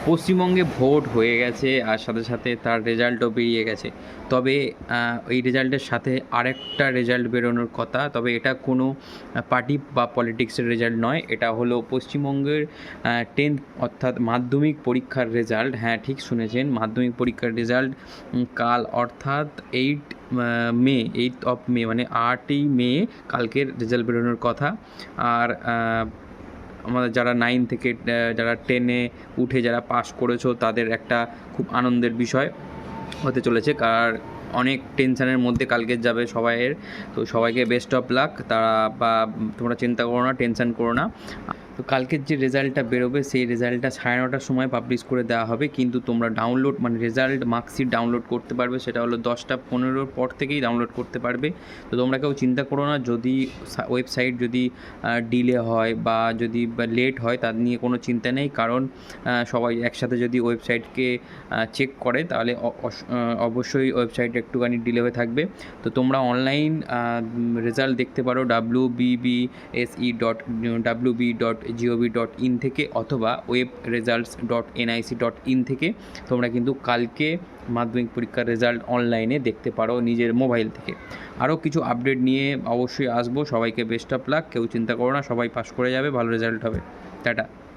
পশ্চিমবঙ্গে ভোট হয়ে গেছে আর সাথে সাথে তার রেজাল্টও বেরিয়ে গেছে। তবে এই রেজাল্টের সাথে আরেকটা রেজাল্ট বেরোনোর কথা, তবে এটা কোনো পার্টি বা পলিটিক্সের রেজাল্ট নয়। এটা হলো পশ্চিমবঙ্গের 10th অর্থাৎ মাধ্যমিক পরীক্ষার রেজাল্ট। হ্যাঁ, ঠিক শুনেছেন, মাধ্যমিক পরীক্ষার রেজাল্ট কাল অর্থাৎ 8th অফ মে, মানে 8ই মে কালকের রেজাল্ট বেরোনোর কথা। আর আমাদের যারা 9 থেকে যারা 10-এ উঠে যারা পাস করেছো তাদের একটা খুব আনন্দের বিষয় হতে চলেছে, কার অনেক টেনশানের মধ্যে কালকে যাবে সবাইয়ের। তো সবাইকে বেস্ট অফ লাক। তারা বা তোমরা চিন্তা করো না, টেনশান করো না। তো কালকের যে রেজাল্টটা বেরোবে সেই রেজাল্টটা 9:30টার সময় পাবলিশ করে দেওয়া হবে, কিন্তু তোমরা ডাউনলোড মানে রেজাল্ট মার্কশিট ডাউনলোড করতে পারবে সেটা হলো 10:15 পর থেকেই ডাউনলোড করতে পারবে। তো তোমরা কেউ চিন্তা করো না, যদি ওয়েবসাইট যদি ডিলে হয় বা যদি লেট হয় তার নিয়ে কোনো চিন্তা নেই, কারণ সবাই একসাথে যদি ওয়েবসাইটকে চেক করে তাহলে অবশ্যই ওয়েবসাইট একটুখানি ডিলে হয়ে থাকবে। তো তোমরা অনলাইন রেজাল্ট দেখতে পারো wbbse.wb.gov.in থেকে অথবা webresults.nic.in থেকে। তোমরা কিন্তু কালকে মাধ্যমিক পরীক্ষার রেজাল্ট অনলাইনে দেখতে পারো নিজের মোবাইল থেকে। আরও কিছু আপডেট নিয়ে অবশ্যই আসবো। সবাইকে বেস্ট অফ লাক, কেউ চিন্তা করো না, সবাই পাস করে যাবে, ভালো রেজাল্ট হবে। টাটা।